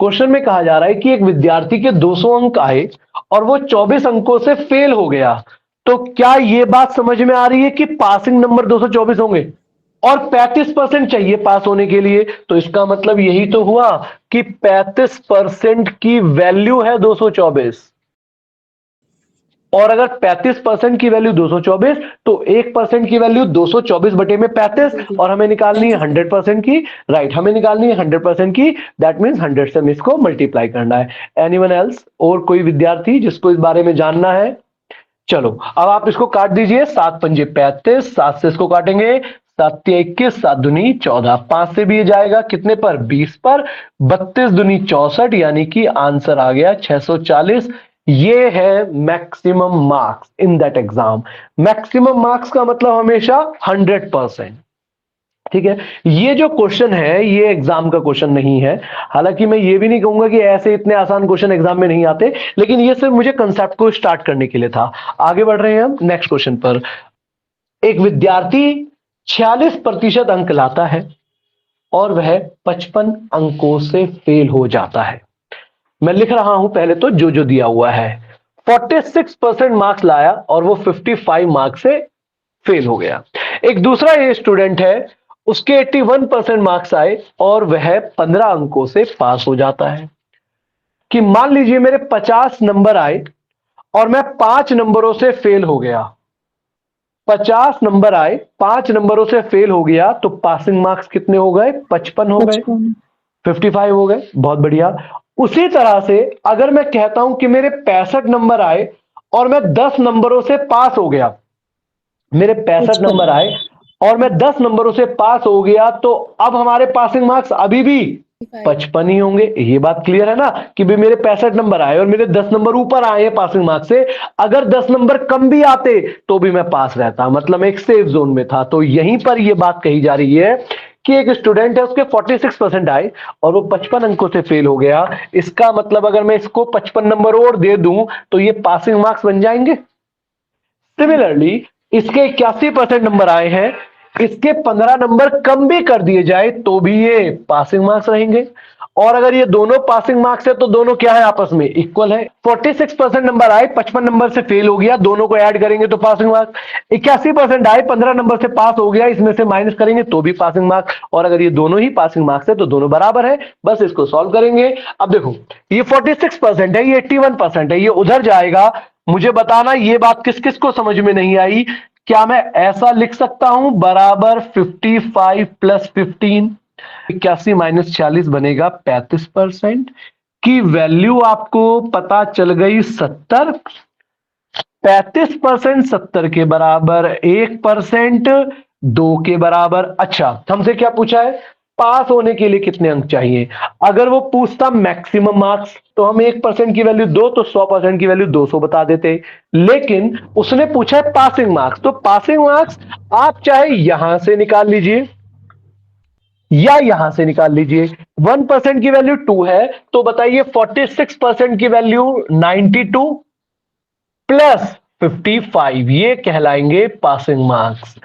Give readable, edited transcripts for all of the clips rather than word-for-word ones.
Question में कहा जा रहा है कि एक विद्यार्थी के 200 अंक आए और वो 24 अंकों से फेल हो गया। तो क्या ये बात समझ में आ रही है कि पासिंग नंबर 224 होंगे और 35% चाहिए पास होने के लिए? तो इसका मतलब यही तो हुआ कि 35% की वैल्यू है 224। और अगर 35% की वैल्यू 224 तो 1% की वैल्यू 224 बटे में 35 और हमें निकालनी है 100% की। राइट, हमें निकालनी है 100% की। दैट मीन्स 100 से हमें इसको मल्टीप्लाई करना है। एनीवन एल्स, और कोई विद्यार्थी जिसको इस बारे में जानना है? चलो अब आप इसको काट दीजिए। 7 पंजे 35, 7 से इसको काटेंगे, 7 21, 7 दूनी 14, 5 से भी ये जाएगा कितने पर? 20 पर। 32 दूनी 64, यानी कि आंसर आ गया 640। ये है maximum marks in that exam. Maximum marks का मतलब हमेशा 100%। ठीक है, ये जो क्वेश्चन है ये एग्जाम का क्वेश्चन नहीं है। हालांकि मैं ये भी नहीं कहूंगा कि ऐसे इतने आसान क्वेश्चन एग्जाम में नहीं आते, लेकिन ये सिर्फ मुझे कंसेप्ट को स्टार्ट करने के लिए था। आगे बढ़ रहे हैं हम नेक्स्ट क्वेश्चन पर। एक विद्यार्थी 46% अंक लाता है और वह 55 अंकों से फेल हो जाता है। मैं लिख रहा हूं पहले तो जो जो दिया हुआ है। 46% मार्क्स लाया और वो 55 मार्क्स से फेल हो गया। एक दूसरा ये स्टूडेंट है, उसके 81% मार्क्स आए और वह 15 अंकों से पास हो जाता है। कि मान लीजिए मेरे 50 नंबर आए और मैं 5 नंबरों से फेल हो गया। 50 नंबर आए, 5 नंबरों से फेल हो गया, तो पासिंग मार्क्स कितने हो गए? 55 हो गए, 55 हो गए। बहुत बढ़िया। उसी तरह से अगर मैं कहता हूं कि मेरे 65 नंबर आए और मैं 10 नंबरों से पास हो गया, मेरे 65 नंबर आए और मैं 10 नंबरों से पास हो गया, तो अब हमारे पासिंग मार्क्स अभी भी 55 ही होंगे। ये बात क्लियर है ना कि भी मेरे 65 नंबर आए और मेरे 10 नंबर ऊपर आए हैं पासिंग मार्क्स से। अगर 10 नंबर कम भी आते तो भी मैं पास रहता, मतलब मैं एक सेफ जोन में था। तो यहीं पर यह बात कही जा रही है कि एक स्टूडेंट है, उसके 46% आए और वो 55 अंकों से फेल हो गया। इसका मतलब अगर मैं इसको 55 नंबर और दे दूं तो ये पासिंग मार्क्स बन जाएंगे। सिमिलरली इसके 81% नंबर आए हैं, इसके 15 नंबर कम भी कर दिए जाए तो भी ये पासिंग मार्क्स रहेंगे। और अगर ये दोनों पासिंग मार्क्स है तो दोनों क्या है? आपस में इक्वल है। 46% नंबर आए, 55 नंबर से फेल हो गया, दोनों को ऐड करेंगे तो पासिंग मार्क्स। 81% आए, 15 नंबर से पास हो गया, इसमें से माइनस करेंगे तो भी पासिंग मार्क्स। और अगर ये दोनों ही पासिंग मार्क्स है तो दोनों बराबर है। बस इसको सॉल्व करेंगे। अब देखो ये 46% है, ये 81% है, ये उधर जाएगा। मुझे बताना ये बात किस किस को समझ में नहीं आई। क्या मैं ऐसा लिख सकता हूं बराबर 55 प्लस 15? 81 माइनस 46 बनेगा 35%। की वैल्यू आपको पता चल गई 70। 35% 70 के बराबर, 1% 2 के बराबर। अच्छा, हमसे क्या पूछा है? पास होने के लिए कितने अंक चाहिए। अगर वो पूछता मैक्सिमम मार्क्स तो हम 1% की वैल्यू 2, तो 100% की वैल्यू 200 बता देते। लेकिन उसने पूछा है पासिंग मार्क्स, तो पासिंग मार्क्स आप चाहे यहां से निकाल लीजिए या यहां से निकाल लीजिए। 1% की वैल्यू 2 है, तो बताइए 46% की वैल्यू 92 प्लस 55, ये कहलाएंगे पासिंग मार्क्स।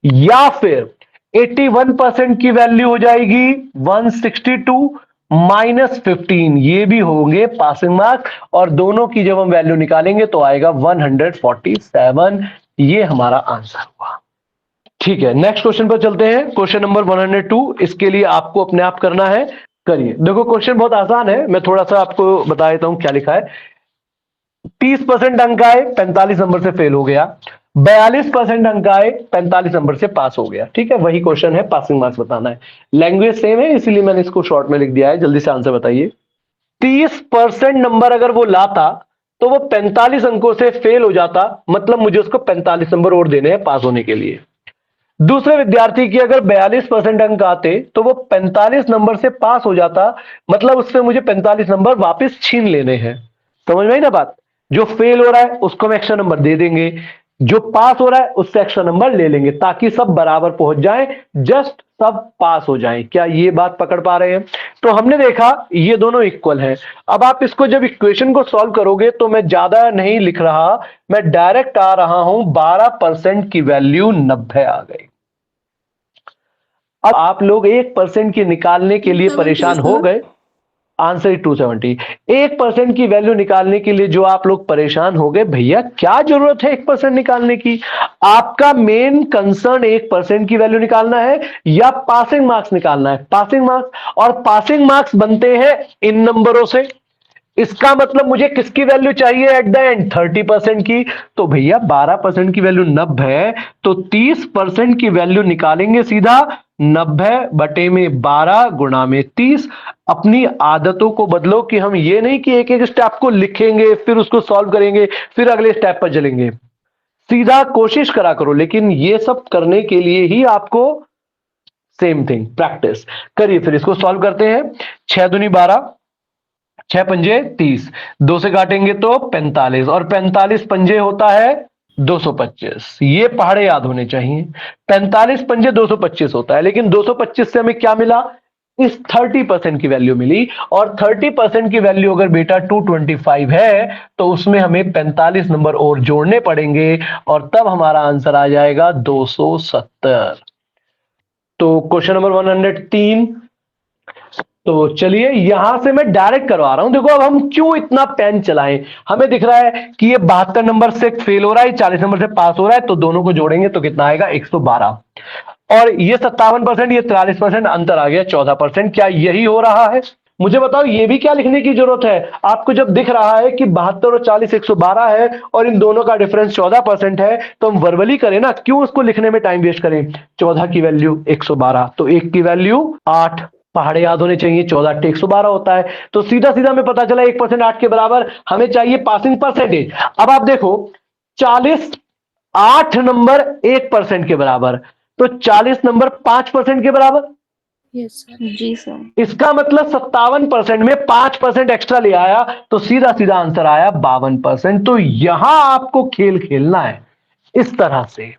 या फिर 81% की वैल्यू हो जाएगी 162 माइनस 15, ये भी होंगे पासिंग मार्क्स। और दोनों की जब हम वैल्यू निकालेंगे तो आएगा 147। ये हमारा आंसर हुआ। ठीक है, नेक्स्ट क्वेश्चन पर चलते हैं। Question number 102। इसके लिए आपको अपने आप करना है, करिए। देखो क्वेश्चन बहुत आसान है, मैं थोड़ा सा आपको बता देता हूं क्या लिखा है। 30% अंक आए, 45 नंबर से फेल हो गया। 42% अंक आए, 45 नंबर से पास हो गया। ठीक है, वही क्वेश्चन है, पासिंग मार्क्स बताना है। लैंग्वेज सेम है इसीलिए मैंने इसको शॉर्ट में लिख दिया है। जल्दी से आंसर बताइए। 30% नंबर अगर वो लाता तो वो 45 अंकों से फेल हो जाता, मतलब मुझे उसको 45 नंबर और देने हैं पास होने के लिए। दूसरे विद्यार्थी की अगर 42% अंक आते तो वो 45 नंबर से पास हो जाता, मतलब उससे मुझे 45 नंबर वापस छीन लेने हैं। समझ में आई ना बात? जो फेल हो रहा है उसको हम एक्स्ट्रा नंबर दे देंगे, जो पास हो रहा है उससे एक्स्ट्रा नंबर ले लेंगे, ताकि सब बराबर पहुंच जाए, जस्ट सब पास हो जाए। क्या ये बात पकड़ पा रहे हैं? तो हमने देखा ये दोनों इक्वल हैं। अब आप इसको जब इक्वेशन को सॉल्व करोगे तो मैं ज्यादा नहीं लिख रहा, मैं डायरेक्ट आ रहा हूं। 12% की वैल्यू 90 आ गई। अब आप लोग 1% की निकालने के लिए परेशान हो गए। Answer is 270। 1% की वैल्यू निकालने के लिए जो आप लोग परेशान हो गए, भैया क्या जरूरत है 1% निकालने की? आपका मेन कंसर्न 1% की वैल्यू निकालना है या पासिंग मार्क्स निकालना है? पासिंग मार्क्स, और पासिंग मार्क्स बनते हैं इन नंबरों से। इसका मतलब मुझे किसकी वैल्यू चाहिए एट द एंड? 30% की। तो भैया 12% की वैल्यू 90 है, तो 30% की वैल्यू निकालेंगे सीधा 90/12 गुणा में 30। अपनी आदतों को बदलो कि हम ये नहीं कि एक एक स्टेप को लिखेंगे फिर उसको सॉल्व करेंगे फिर अगले स्टेप पर चलेंगे। सीधा कोशिश करा करो, लेकिन ये सब करने के लिए ही आपको सेम थिंग प्रैक्टिस करिए। फिर इसको सॉल्व करते हैं। 6 दूनी 12, 6 पंजे 30, 2 से काटेंगे तो 45, और 45 पंजे होता है 225। ये पहाड़े याद होने चाहिए। 45 पंजे 225 होता है, लेकिन 225 से हमें क्या मिला? इस 30% की वैल्यू मिली, और 30% की वैल्यू अगर बेटा 225 है तो उसमें हमें 45 नंबर और जोड़ने पड़ेंगे, और तब हमारा आंसर आ जाएगा 270। तो क्वेश्चन नंबर 103। तो चलिए यहां से मैं डायरेक्ट करवा रहा हूं। देखो अब हम क्यों इतना पेन चलाएं? हमें दिख रहा है कि ये 72 नंबर से फेल हो रहा है, 40 नंबर से पास हो रहा है, तो दोनों को जोड़ेंगे तो कितना आएगा? 112। और ये 57%, ये 43%, अंतर आ गया 14%। क्या यही हो रहा है? मुझे बताओ, ये भी क्या लिखने की जरूरत है? आपको जब दिख रहा है कि 72 और 40 112 है और इन दोनों का डिफरेंस 14% है, तो हम वर्बली करें ना, क्यों उसको लिखने में टाइम वेस्ट करें? 14 की वैल्यू 112, तो 1 की वैल्यू 8। पहाड़े याद होने चाहिए। 14 8 112 होता है, तो सीधा सीधा हमें पता चला 1% 8 के बराबर। हमें चाहिए पासिंग परसेंटेज। अब आप देखो, 40 8 नंबर 1% के बराबर, तो 40 नंबर 5% के बराबर। Yes sir. जी सर। इसका मतलब 57% में 5% एक्स्ट्रा ले आया, तो सीधा सीधा आंसर आया 52%। तो यहां आपको खेल खेलना है इस तरह से।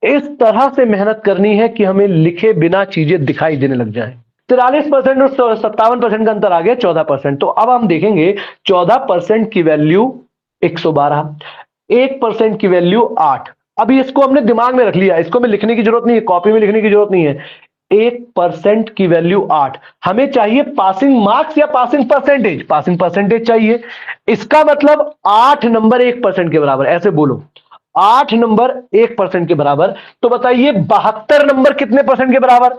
इस तरह से मेहनत करनी है कि हमें लिखे बिना चीजें दिखाई देने लग जाएं। 43% और 57% का अंतर आ गया 14%। तो अब हम देखेंगे 14% की वैल्यू 112, 1% की वैल्यू 8। अभी इसको हमने दिमाग में रख लिया, इसको हमें लिखने की जरूरत नहीं है, कॉपी में लिखने की जरूरत नहीं है। 1% की वैल्यू 8। हमें चाहिए पासिंग मार्क्स या पासिंग परसेंटेज? पासिंग परसेंटेज चाहिए। इसका मतलब 8 नंबर 1% के बराबर, ऐसे बोलो 8 नंबर 1% के बराबर। तो बताइए 72 नंबर कितने परसेंट के बराबर?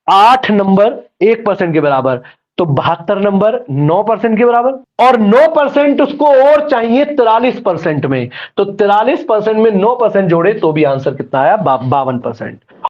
8 नंबर 1% के बराबर, तो 72 नंबर 9% के बराबर, और 9% उसको और चाहिए 43% में। तो 43% में 9% जोड़े तो भी आंसर कितना आया? 52%।